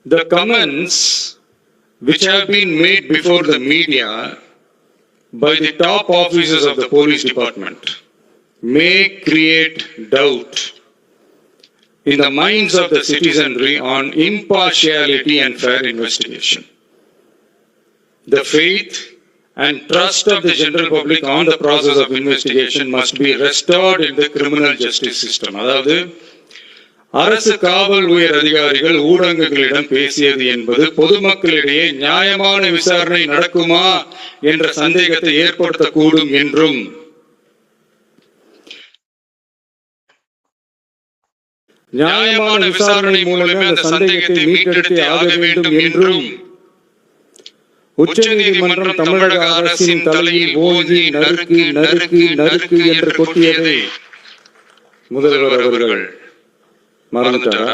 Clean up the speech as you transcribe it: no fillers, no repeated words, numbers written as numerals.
The comments which have been made before the media by the top officers of the police department may create doubt in the minds of the citizenry on impartiality and fair investigation. The faith and trust of the general public on the process of investigation must be restored in the criminal justice system. அதாவது அரசு காவல் உயர் அதிகாரிகள் ஊடகங்களிடம் பேசியது என்பது பொதுமக்களிடையே நியாயமான விசாரணை நடக்குமா என்ற சந்தேகத்தை ஏற்படுத்தக்கூடும் என்றும் நியாயமான விசாரணை மூலமே அந்த சந்தேகத்தை மீட்டெடுத்தே ஆக வேண்டும் என்றும் உச்சநீதிமன்றம் தமிழக அரசின் தலையில் ஓங்கி நறுக்கு நறுக்கு நறுக்கு என்று கொட்டியதை முதல்வர் அவர்கள் மறந்துட்டாரா?